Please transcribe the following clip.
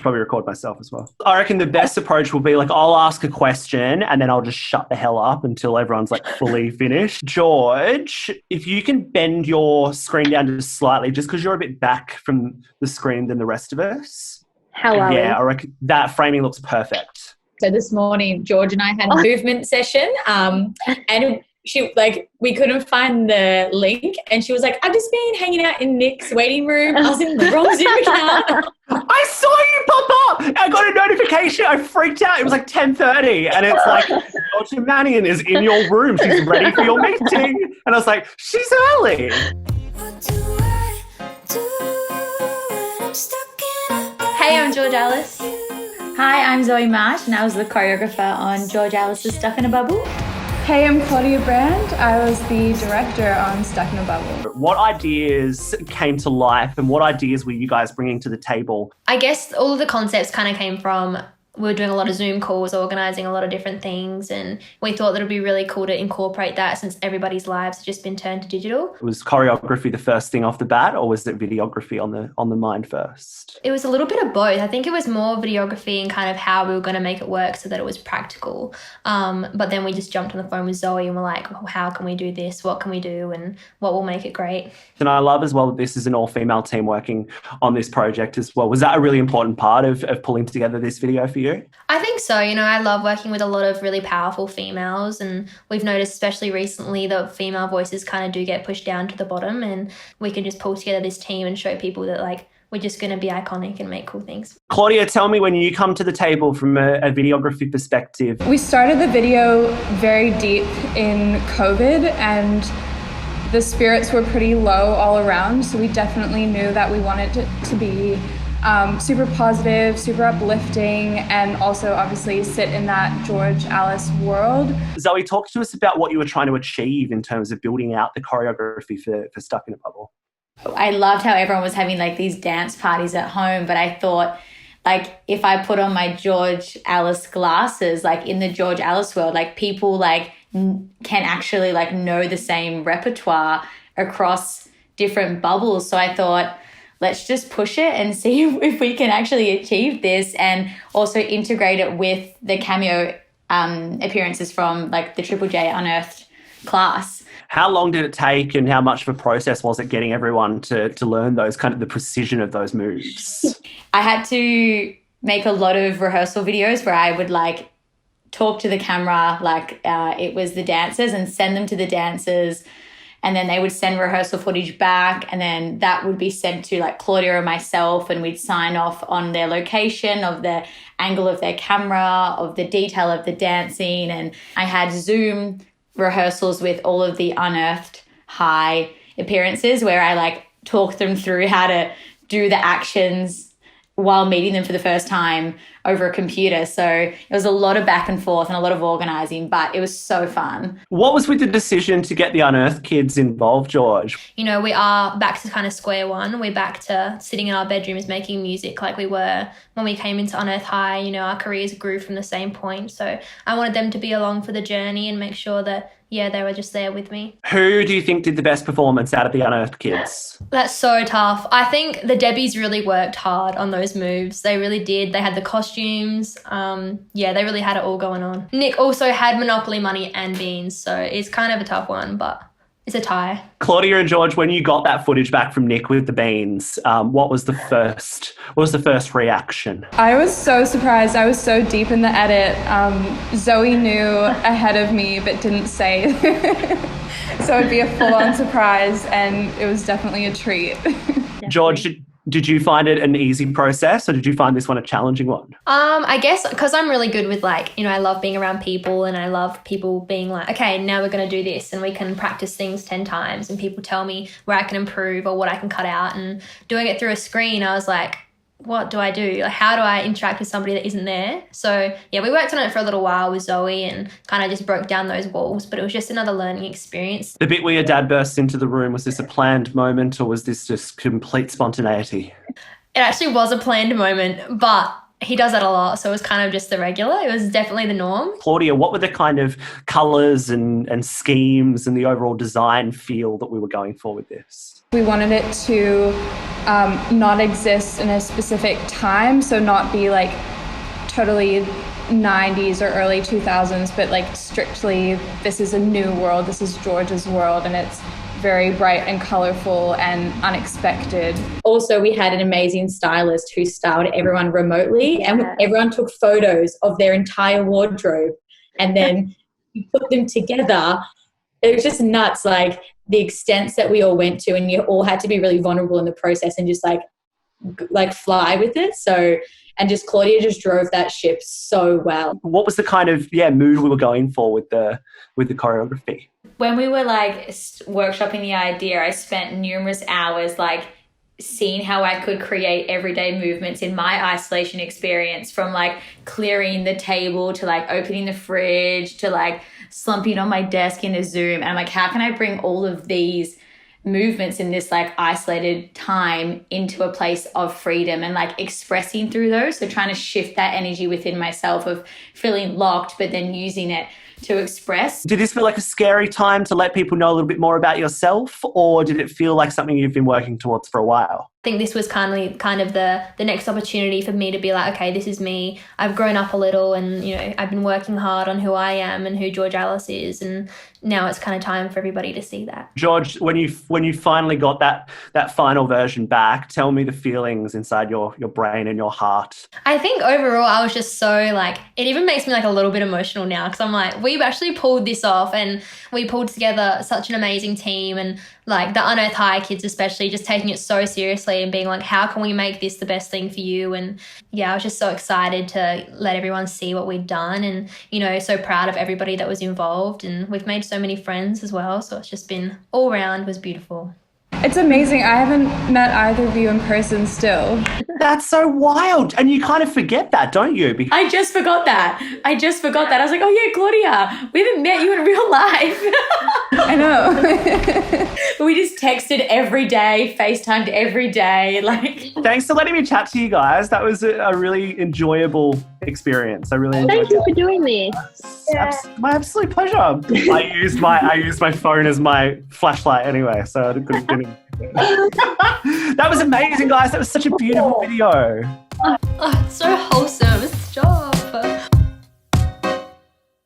should probably record myself as well. I reckon the best approach will be like I'll ask a question and then I'll just shut the hell up until everyone's like fully finished. George, if you can bend your screen down just slightly, just because you're a bit back from the screen than the rest of us. How are Yeah, I reckon that framing looks perfect. So this morning, George and I had a movement session, and we couldn't find the link, and she was like, "I've just been hanging out in Nic's waiting room. I was in the wrong Zoom account." I saw you pop up. I got a notification. I freaked out. It was like 10:30, and it's like Georgia Mannion is in your room. She's ready for your meeting, and I was like, "She's early." Hey, I'm George Alice. Hi, I'm Zoee Marsh, and I was the choreographer on George Alice's Stuck in a Bubble. Hey, I'm Claudia Brand. I was the director on Stuck in a Bubble. What ideas came to life and what ideas were you guys bringing to the table? I guess all of the concepts kind of came from, we were doing a lot of Zoom calls, organising a lot of different things, and we thought that it would be really cool to incorporate that since everybody's lives have just been turned to digital. Was choreography the first thing off the bat, or was it videography on the mind first? It was a little bit of both. I think it was more videography and kind of how we were going to make it work so that it was practical. But then we just jumped on the phone with Zoe and we're like, well, how can we do this? What can we do? And what will make it great? And I love as well that this is an all-female team working on this project as well. Was that a really important part of pulling together this video for you? I think so. You know, I love working with a lot of really powerful females, and we've noticed especially recently that female voices kind of do get pushed down to the bottom, and we can just pull together this team and show people that like we're just going to be iconic and make cool things. Claudia, tell me when you come to the table from a videography perspective. We started the video very deep in COVID, and the spirits were pretty low all around, so we definitely knew that we wanted it to be super positive, super uplifting, and also obviously sit in that George Alice world. Zoe, talk to us about what you were trying to achieve in terms of building out the choreography for Stuck in a Bubble. I loved how everyone was having like these dance parties at home, but I thought like if I put on my George Alice glasses, like in the George Alice world, like people like can actually like know the same repertoire across different bubbles. So I thought, let's just push it and see if we can actually achieve this, and also integrate it with the cameo appearances from like the Triple J Unearthed class. How long did it take and how much of a process was it getting everyone to learn those kind of the precision of those moves? I had to make a lot of rehearsal videos where I would like talk to the camera like it was the dancers and send them to the dancers. And then they would send rehearsal footage back, and then that would be sent to like Claudia or myself, and we'd sign off on their location, of the angle of their camera, of the detail of the dancing. And I had Zoom rehearsals with all of the Unearthed High appearances where I like talked them through how to do the actions while meeting them for the first time over a computer. So it was a lot of back and forth and a lot of organising, but it was so fun. What was with the decision to get the Unearthed kids involved, George? You know, we are back to kind of square one. We're back to sitting in our bedrooms making music like we were when we came into Unearthed High. You know, our careers grew from the same point. So I wanted them to be along for the journey and make sure that, yeah, they were just there with me. Who do you think did the best performance out of the Unearthed kids? That's so tough. I think the Debbies really worked hard on those moves. They really did. They had the costumes. They really had it all going on. Nic also had Monopoly money and beans, so it's kind of a tough one, but it's a tie. Claudia and George, when you got that footage back from Nic with the beans, what was the first reaction? I was so surprised. I was so deep in the edit. Zoe knew ahead of me but didn't say. So it'd be a full-on surprise, and it was definitely a treat. George, did you find it an easy process, or did you find this one a challenging one? I guess because I'm really good with like, you know, I love being around people, and I love people being like, okay, now we're going to do this, and we can practice things 10 times, and people tell me where I can improve or what I can cut out. And doing it through a screen, I was like, what do I do? Like, how do I interact with somebody that isn't there? So yeah, we worked on it for a little while with Zoe and kind of just broke down those walls, but it was just another learning experience. The bit where your dad burst into the room, was this a planned moment or was this just complete spontaneity? It actually was a planned moment, but he does that a lot, so it was kind of just the regular. It was definitely the norm. Claudia, what were the kind of colours and schemes and the overall design feel that we were going for with this? We wanted it to not exist in a specific time, so not be like totally 90s or early 2000s, but like strictly this is a new world, this is Georgia's world, and it's very bright and colorful and unexpected. Also, we had an amazing stylist who styled everyone remotely, and everyone took photos of their entire wardrobe, and then we put them together. It was just nuts, like the extents that we all went to, and you all had to be really vulnerable in the process and just like fly with it. So, and just Claudia just drove that ship so well. What was the kind of mood we were going for with the choreography? When we were like workshopping the idea, I spent numerous hours like seeing how I could create everyday movements in my isolation experience, from like clearing the table to like opening the fridge to like slumping on my desk in a Zoom. And I'm like, how can I bring all of these movements in this like isolated time into a place of freedom and like expressing through those? So trying to shift that energy within myself of feeling locked, but then using it to express. Did this feel like a scary time to let people know a little bit more about yourself, or did it feel like something you've been working towards for a while? I think this was kind of the next opportunity for me to be like, okay, this is me. I've grown up a little, and I've been working hard on who I am and who George Alice is, and now it's kind of time for everybody to see that. George, when you finally got that final version back, tell me the feelings inside your brain and your heart. I think overall I was just so like, it even makes me like a little bit emotional now, because I'm like, we've actually pulled this off, and we pulled together such an amazing team, and like the Unearthed High kids especially just taking it so seriously and being like, how can we make this the best thing for you? And yeah, I was just so excited to let everyone see what we'd done, and so proud of everybody that was involved, and we've made so many friends as well, so it's just been all round was beautiful. It's amazing. I haven't met either of you in person still. That's so wild. And you kind of forget that, don't you? I just forgot that. I was like, oh yeah, Claudia, we haven't met you in real life. I know. We just texted every day, FaceTimed every day. Like, thanks for letting me chat to you guys. That was a really enjoyable experience. I really enjoyed it. Thank you for doing this. My absolute pleasure. I used my phone as my flashlight anyway, so I couldn't. That was amazing, guys. That was such a beautiful video. Oh, it's so wholesome. It's a job.